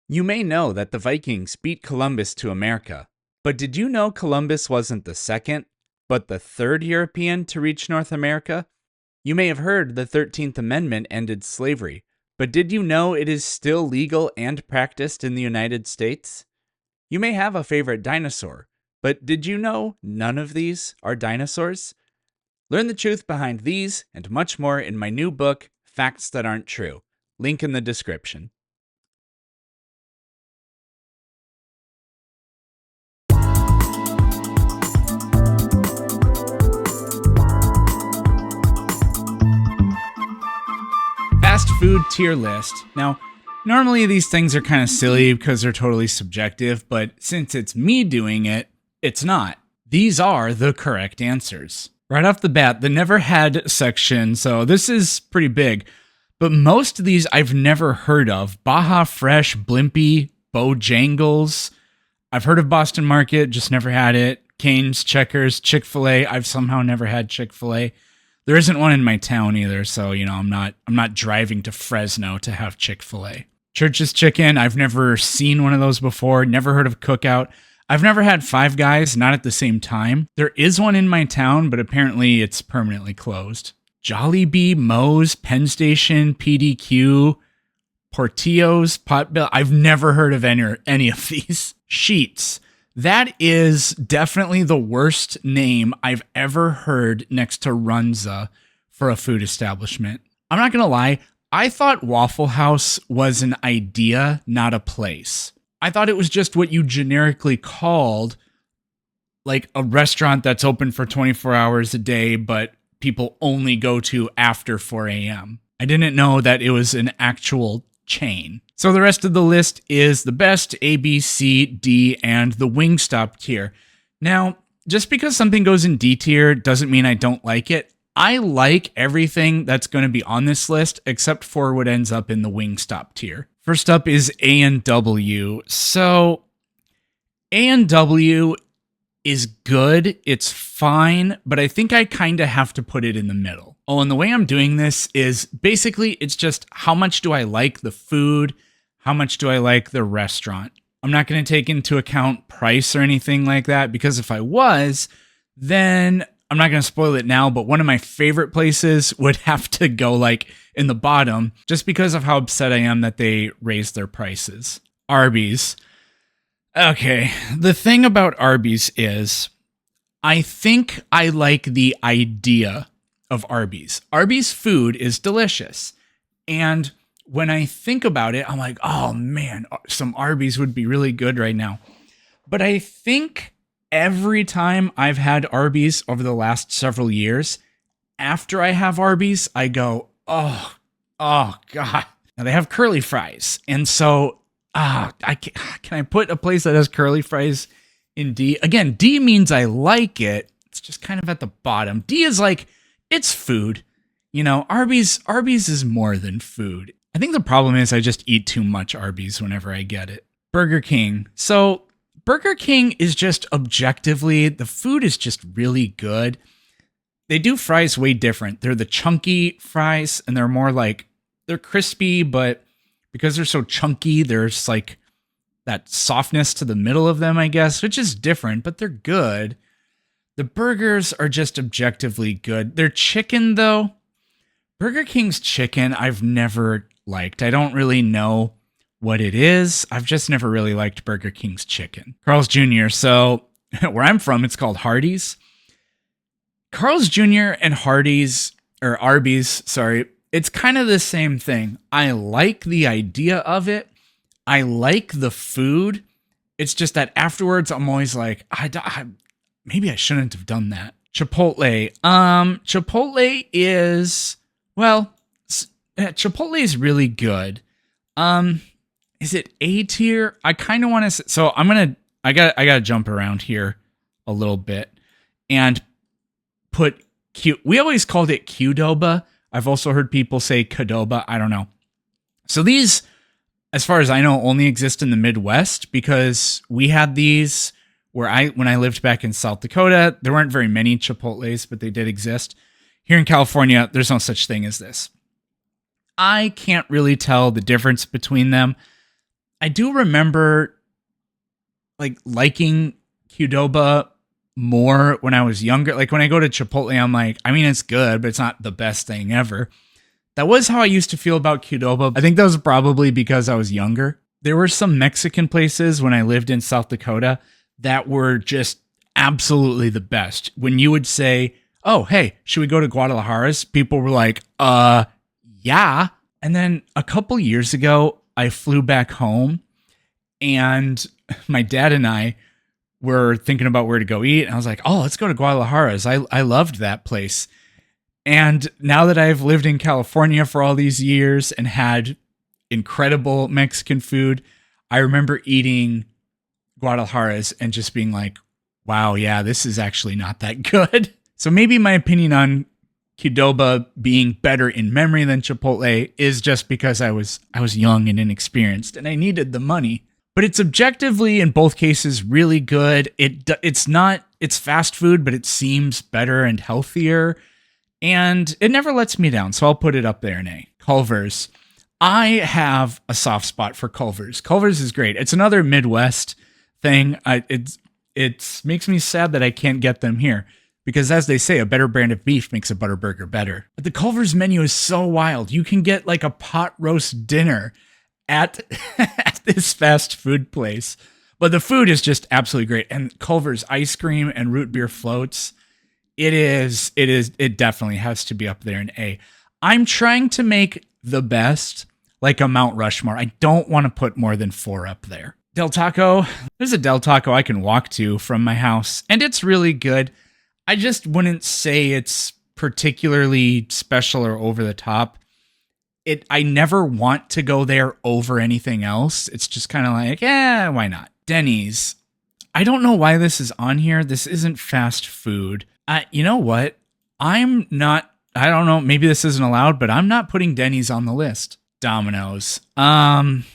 You may know that the Vikings beat Columbus to America, but did you know Columbus wasn't the second, but the third European to reach North America? You may have heard the 13th Amendment ended slavery, but did you know it is still legal and practiced in the United States? You may have a favorite dinosaur, but did you know none of these are dinosaurs? Learn the truth behind these and much more in my new book, Facts That Aren't True. Link in the description. Fast food tier list. Now, normally these things are kind of silly because they're totally subjective, but since it's me doing it, it's not. These are the correct answers. Right off the bat, the never had section, so this is pretty big, but most of these I've never heard of. Baja Fresh, Blimpie, Bojangles. I've heard of Boston Market, just never had it. Cane's, Checkers, Chick-fil-A. I've somehow never had Chick-fil-A. There isn't one in my town either, so I'm not driving to Fresno to have Chick-fil-A. Church's Chicken, I've never seen one of those before, never heard of Cookout. I've never had Five Guys, not at the same time. There is one in my town, but apparently it's permanently closed. Jollibee, Moe's, Penn Station, PDQ, Portillo's, Potbelly. I've never heard of any of these. Sheetz. That is definitely the worst name I've ever heard next to Runza for a food establishment. I'm not going to lie, I thought Waffle House was an idea, not a place. I thought it was just what you generically called like a restaurant that's open for 24 hours a day, but people only go to after 4 a.m. I didn't know that it was an actual chain. So the rest of the list is the best, A, B, C, D, and the Wingstop tier. Now, just because something goes in D tier doesn't mean I don't like it. I like everything that's going to be on this list except for what ends up in the Wingstop tier. First up is A&W. So A&W is good, it's fine, but I think I kind of have to put it in the middle. Oh, and the way I'm doing this is basically it's just how much do I like the food, how much do I like the restaurant. I'm not going to take into account price or anything like that, because if I was, then I'm not going to spoil it now, but one of my favorite places would have to go like in the bottom just because of how upset I am that they raised their prices. Arby's. Okay, the thing about Arby's is I think I like the idea of Arby's. Arby's food is delicious. And when I think about it, I'm like, oh man, some Arby's would be really good right now. But I think every time I've had Arby's over the last several years, after I have Arby's, I go, oh God. Now they have curly fries. And so can I put a place that has curly fries in D? Again, D means I like it. It's just kind of at the bottom. D is like, it's food. You know, Arby's is more than food. I think the problem is I just eat too much Arby's whenever I get it. Burger King. So Burger King is just objectively, the food is just really good. They do fries way different. They're the chunky fries, and they're more like, they're crispy, but because they're so chunky, there's like that softness to the middle of them, I guess, which is different, but they're good. The burgers are just objectively good. Their chicken, though, Burger King's chicken, I've never liked. I don't really know what it is. I've just never really liked Burger King's chicken. Carl's Jr. So where I'm from, it's called Hardee's. Carl's Jr. and Hardee's, or Arby's, sorry, it's kind of the same thing. I like the idea of it. I like the food. It's just that afterwards, I'm always like, maybe I shouldn't have done that. Chipotle. Chipotle is, well, Chipotle is really good. Is it A tier? I kind of want to, so I gotta jump around here a little bit and put we always called it Qdoba. I've also heard people say Qdoba. I don't know. So these, as far as I know, only exist in the Midwest because we had these when I lived back in South Dakota. There weren't very many Chipotles, but they did exist. Here in California, there's no such thing as this. I can't really tell the difference between them. I do remember like liking Qdoba more when I was younger. Like when I go to Chipotle, I'm like, I mean, it's good, but it's not the best thing ever. That was how I used to feel about Qdoba. I think that was probably because I was younger. There were some Mexican places when I lived in South Dakota that were just absolutely the best. When you would say, oh, hey, should we go to Guadalajara's? People were like, yeah. And then a couple years ago, I flew back home and my dad and I were thinking about where to go eat. And I was like, oh, let's go to Guadalajara's. I loved that place. And now that I've lived in California for all these years and had incredible Mexican food, I remember eating Guadalajara's and just being like, wow, yeah, this is actually not that good. So maybe my opinion on Qdoba being better in memory than Chipotle is just because I was young and inexperienced and I needed the money. But it's objectively in both cases really good. It's fast food, but it seems better and healthier. And it never lets me down, so I'll put it up there in A. Culver's. I have a soft spot for Culver's. Culver's is great. It's another Midwest thing. It makes me sad that I can't get them here because, as they say, a better brand of beef makes a butter burger better. But the Culver's menu is so wild. You can get like a pot roast dinner at this fast food place. But the food is just absolutely great. And Culver's ice cream and root beer floats, it definitely has to be up there in A. I'm trying to make the best like a Mount Rushmore. I don't want to put more than 4 up there. Del Taco, there's a Del Taco I can walk to from my house, and it's really good. I just wouldn't say it's particularly special or over the top. I never want to go there over anything else. It's just kind of like, why not? Denny's. I don't know why this is on here. This isn't fast food. You know what? I don't know, maybe this isn't allowed, but I'm not putting Denny's on the list. Domino's. Man.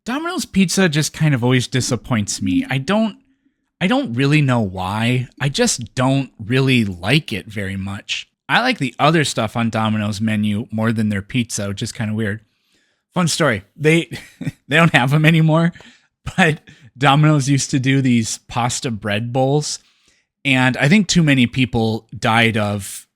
Domino's pizza just kind of always disappoints me. I don't really know why. I just don't really like it very much. I like the other stuff on Domino's menu more than their pizza, which is kind of weird. Fun story. They don't have them anymore, but Domino's used to do these pasta bread bowls, and I think too many people died of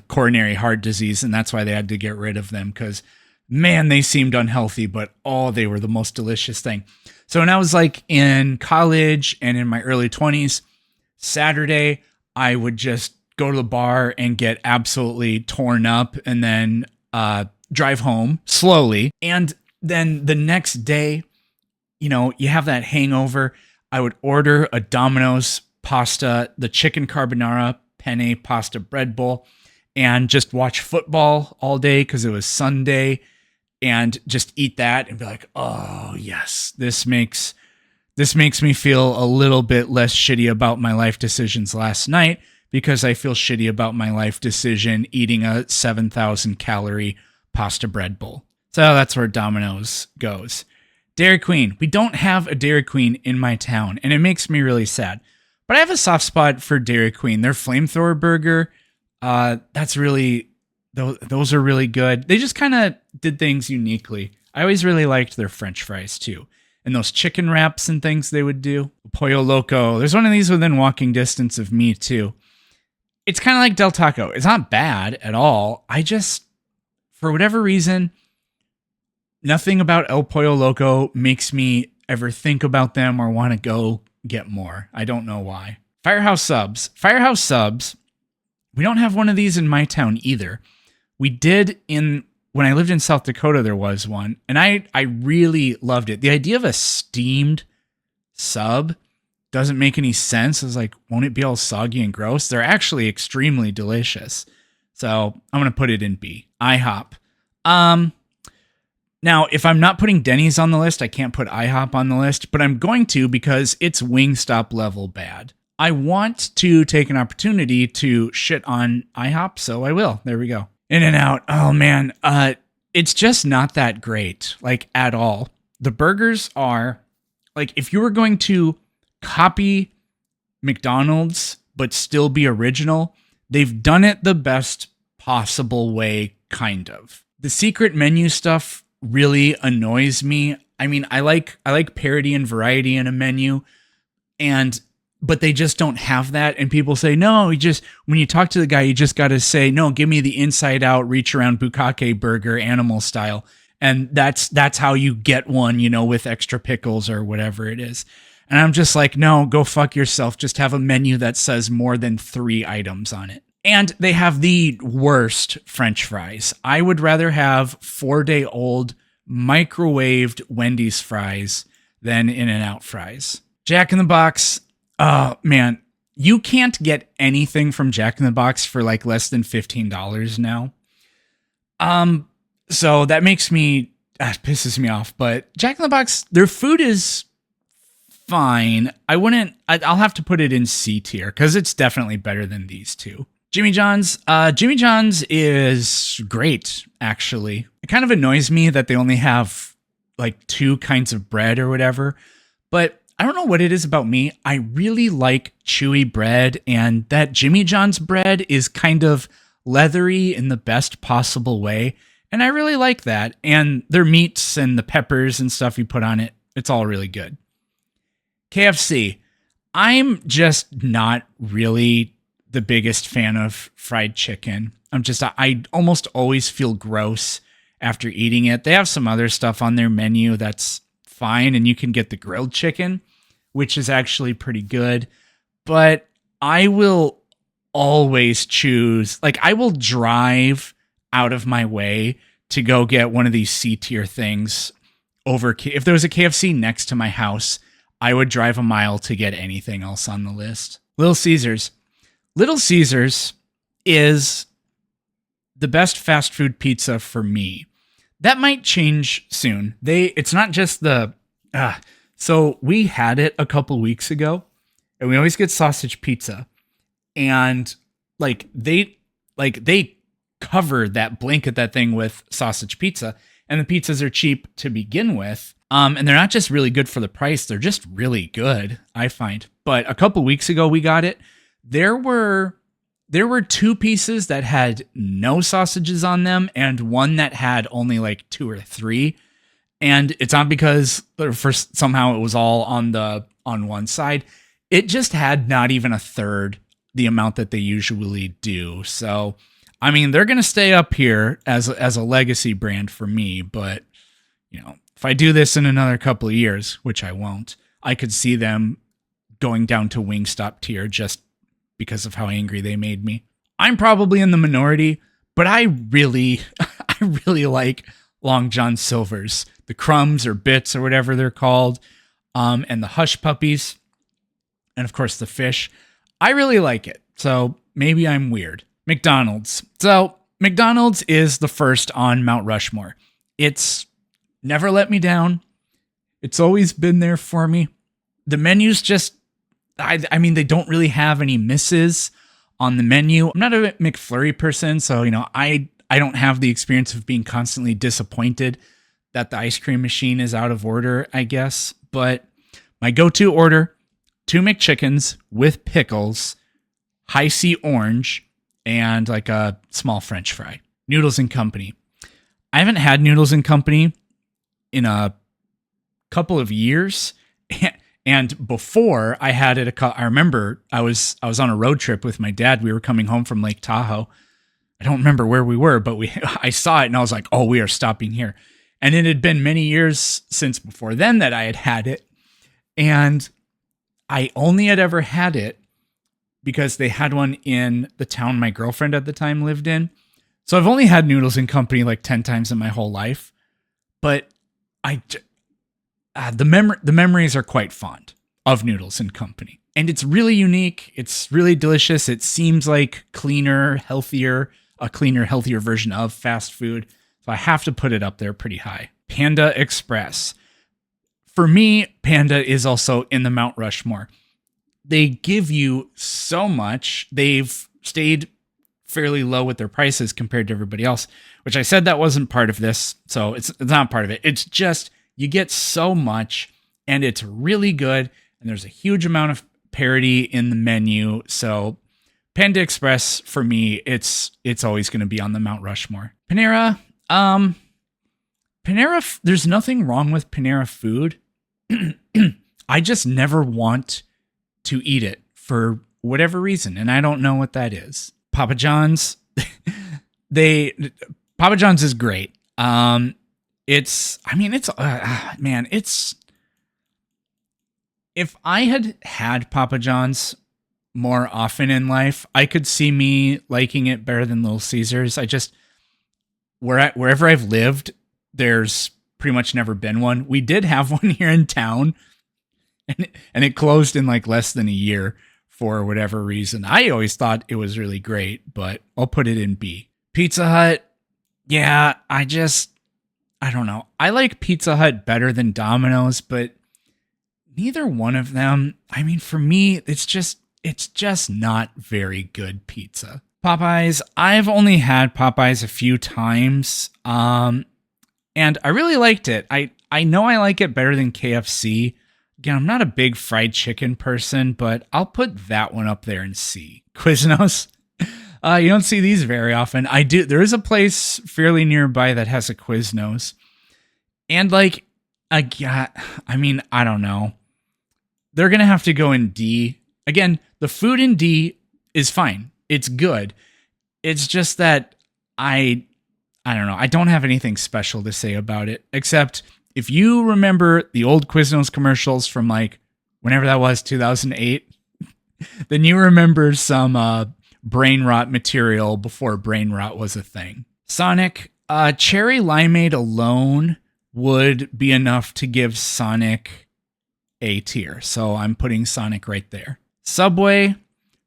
coronary heart disease, and that's why they had to get rid of them because, man, they seemed unhealthy, but they were the most delicious thing. So when I was like in college and in my early 20s, Saturday, I would just go to the bar and get absolutely torn up and then drive home slowly. And then the next day, you have that hangover. I would order a Domino's pasta, the chicken carbonara penne pasta bread bowl, and just watch football all day because it was Sunday and just eat that and be like, oh yes, this makes me feel a little bit less shitty about my life decisions last night because I feel shitty about my life decision eating a 7,000 calorie pasta bread bowl. So that's where Domino's goes. Dairy Queen. We don't have a Dairy Queen in my town, and it makes me really sad. But I have a soft spot for Dairy Queen. Their flamethrower burger, those are really good. They just kind of did things uniquely. I always really liked their French fries too. And those chicken wraps and things they would do. Pollo Loco. There's one of these within walking distance of me too. It's kind of like Del Taco. It's not bad at all. I just, for whatever reason, nothing about El Pollo Loco makes me ever think about them or want to go get more. I don't know why. Firehouse Subs. Firehouse Subs. We don't have one of these in my town either. We did when I lived in South Dakota, there was one, and I really loved it. The idea of a steamed sub doesn't make any sense. I was like, won't it be all soggy and gross? They're actually extremely delicious. So I'm going to put it in B. IHOP. Now, if I'm not putting Denny's on the list, I can't put IHOP on the list, but I'm going to because it's Wingstop level bad. I want to take an opportunity to shit on IHOP, so I will. There we go. In-N-Out. Oh, man. It's just not that great, like, at all. The burgers are, like, if you were going to copy McDonald's but still be original, they've done it the best possible way, kind of. The secret menu stuff really annoys me. I mean, I like parity and variety in a menu, and but they just don't have that. And people say, no, you just, when you talk to the guy, you just got to say, no, give me the inside out reach around bukkake burger animal style. And that's how you get one, with extra pickles or whatever it is. And I'm just like, no, go fuck yourself. Just have a menu that says more than 3 items on it. And they have the worst French fries. I would rather have 4-day-old microwaved Wendy's fries than In-N-Out fries. Jack in the Box. Oh, man. You can't get anything from Jack in the Box for like less than $15 now. So that makes me, pisses me off. But Jack in the Box, their food is fine. I'll have to put it in C tier because it's definitely better than these two. Jimmy John's. Jimmy John's is great, actually. It kind of annoys me that they only have like 2 kinds of bread or whatever. But I don't know what it is about me. I really like chewy bread, and that Jimmy John's bread is kind of leathery in the best possible way. And I really like that. And their meats and the peppers and stuff you put on it, it's all really good. KFC. I'm just not really the biggest fan of fried chicken. I almost always feel gross after eating it. They have some other stuff on their menu that's fine, and you can get the grilled chicken, which is actually pretty good. But I will always choose, I will drive out of my way to go get one of these C tier things over. If there was a KFC next to my house, I would drive a mile to get anything else on the list. Little Caesars. Little Caesars is the best fast food pizza for me. That might change soon. It's not just so we had it a couple weeks ago, and we always get sausage pizza, and they cover that, blanket that thing with sausage pizza, and the pizzas are cheap to begin with. And they're not just really good for the price, they're just really good, I find. But a couple weeks ago we got it. There were 2 pieces that had no sausages on them, and one that had only 2 or 3. And it's not because somehow it was all on one side. It just had not even a third the amount that they usually do. So, I mean, they're going to stay up here as a legacy brand for me. But, if I do this in another couple of years, which I won't, I could see them going down to Wingstop tier just because of how angry they made me. I'm probably in the minority, but I really like Long John Silver's, the crumbs or bits or whatever they're called, and the hush puppies, and of course the fish. I really like it. So maybe I'm weird. McDonald's. So McDonald's is the first on Mount Rushmore. It's never let me down. It's always been there for me. The menu's just, I mean, they don't really have any misses on the menu. I'm not a McFlurry person, so, I don't have the experience of being constantly disappointed that the ice cream machine is out of order, I guess. But my go-to order, 2 McChickens with pickles, high C orange, and a small French fry. Noodles and Company. I haven't had Noodles and Company in a couple of years. And before I had it, I remember I was on a road trip with my dad. We were coming home from Lake Tahoe. I don't remember where we were, but I saw it and I was like, oh, we are stopping here. And it had been many years since before then that I had it. And I only had ever had it because they had one in the town my girlfriend at the time lived in. So I've only had Noodles and Company 10 times in my whole life. But the memories are quite fond of Noodles and Company. And it's really unique. It's really delicious. It seems like a cleaner, healthier version of fast food. So I have to put it up there pretty high. Panda Express. For me, Panda is also in the Mount Rushmore. They give you so much. They've stayed fairly low with their prices compared to everybody else, which I said that wasn't part of this. So it's not part of it. It's just, you get so much and it's really good. And there's a huge amount of parity in the menu. So Panda Express, for me, it's always going to be on the Mount Rushmore. Panera, Um, Panera, there's nothing wrong with Panera food. I just never want to eat it for whatever reason, and I don't know what that is. Papa John's, they Papa John's is great. It's if I had Papa John's more often in life, I could see me liking it better than Little Caesars. Wherever I've lived, there's pretty much never been one. We did have one here in town, and it closed in like less than a year for whatever reason. I always thought it was really great, but I'll put it in B. Pizza Hut, yeah, I don't know. I like Pizza Hut better than Domino's, but neither one of them, I mean, for me, it's just not very good pizza. Popeyes, I've only had Popeyes a few times, and I really liked it. I know I like it better than KFC. Again, I'm not a big fried chicken person, but I'll put that one up there in C. Quiznos, you don't see these very often. I do. There is a place fairly nearby that has a Quiznos, and like, I don't know. They're gonna have to go in D. Again, the food in D is fine. It's good. It's just that I don't know. I don't have anything special to say about it, except if you remember the old Quiznos commercials from like whenever that was, 2008, then you remember some brain rot material before brain rot was a thing. Sonic, cherry limeade alone would be enough to give Sonic A tier. So I'm putting Sonic right there. Subway,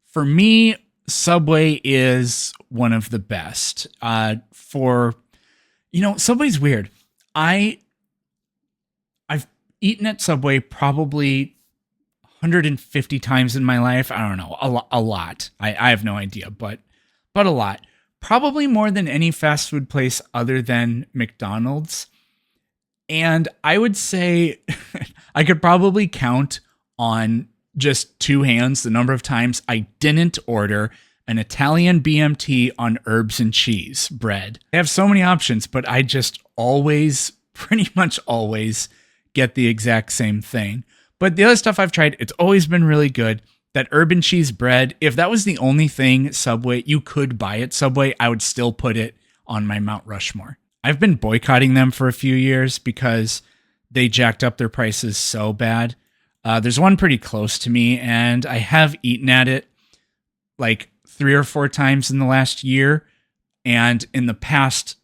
for me, Subway is one of the best. Subway's weird. I've eaten at Subway probably 150 times in my life. I don't know, a lot. I have no idea, but a lot. Probably more than any fast food place other than McDonald's. And I would say I could probably count on just two hands the number of times I didn't order an Italian BMT on herbs and cheese bread. They have so many options, but I just pretty much always get the exact same thing. But the other stuff I've tried, it's always been really good. That herb and cheese bread, if that was the only thing Subway you could buy at Subway, I would still put it on my Mount Rushmore. I've been boycotting them for a few years because they jacked up their prices so bad. There's one pretty close to me, and I have eaten at it like 3 or 4 times in the last year. And in the past,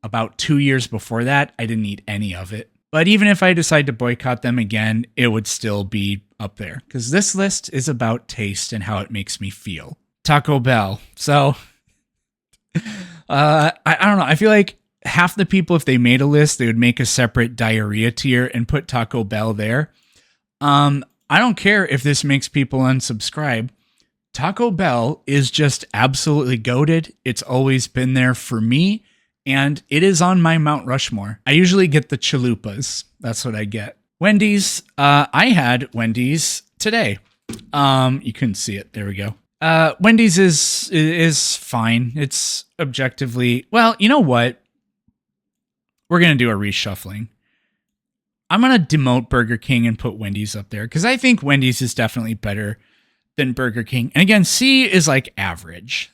about 2 years before that, I didn't eat any of it. But even if I decide to boycott them again, it would still be up there. Because this list is about taste and how it makes me feel. Taco Bell. So, I don't know. I feel like half the people, if they made a list, they would make a separate diarrhea tier and put Taco Bell there. I don't care if this makes people unsubscribe. Taco Bell is just absolutely goated. It's always been there for me, and it is on my Mount Rushmore. I usually get the chalupas. That's what I get. Wendy's. I had Wendy's today. You couldn't see it. There we go. Wendy's is fine. It's objectively, well, you know what? We're going to do a reshuffling. I'm going to demote Burger King and put Wendy's up there because I think Wendy's is definitely better than Burger King. And again, C is like average.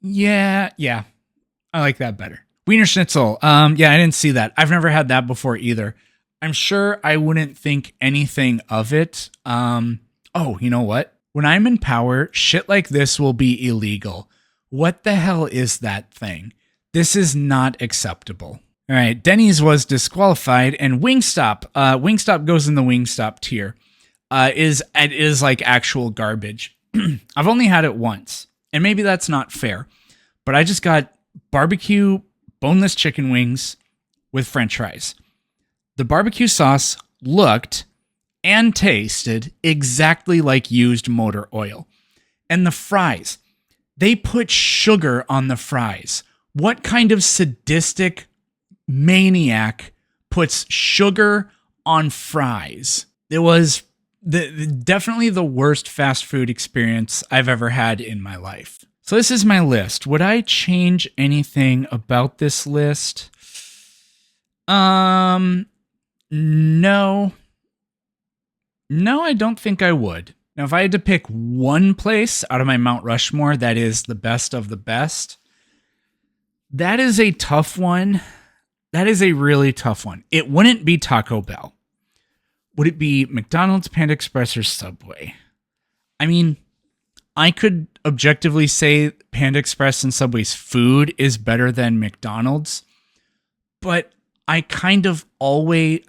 Yeah, I like that better. Wiener Schnitzel. I didn't see that. I've never had that before either. I'm sure I wouldn't think anything of it. You know what? When I'm in power, shit like this will be illegal. What the hell is that thing? This is not acceptable. All right, Denny's was disqualified, and Wingstop goes in the Wingstop tier. It is like actual garbage. I've only had it once, and maybe that's not fair, but I just got barbecue boneless chicken wings with French fries. The barbecue sauce looked and tasted exactly like used motor oil. And the fries, they put sugar on the fries. What kind of sadistic maniac puts sugar on fries? It was definitely the worst fast food experience I've ever had in my life. So this is my list. Would I change anything about this list? No. No, I don't think I would. Now, if I had to pick one place out of my Mount Rushmore that is the best of the best, that is a tough one. That is a really tough one. It wouldn't be Taco Bell. Would it be McDonald's, Panda Express, or Subway? I mean, I could objectively say Panda Express and Subway's food is better than McDonald's, but I kind of always,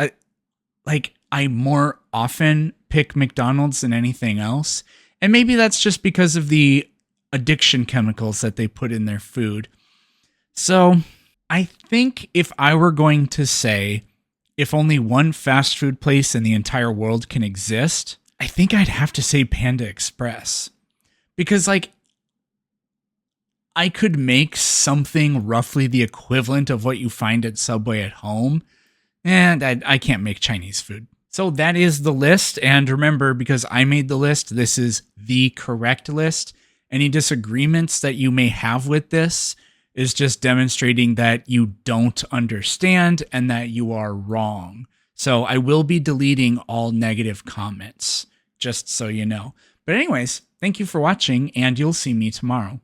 I more often pick McDonald's than anything else. And maybe that's just because of the addiction chemicals that they put in their food. So I think if I were going to say, if only one fast food place in the entire world can exist, I think I'd have to say Panda Express. Because, I could make something roughly the equivalent of what you find at Subway at home, and I can't make Chinese food. So that is the list, and remember, because I made the list, this is the correct list. Any disagreements that you may have with this is just demonstrating that you don't understand and that you are wrong. So I will be deleting all negative comments, just so you know. But anyways, thank you for watching, and you'll see me tomorrow.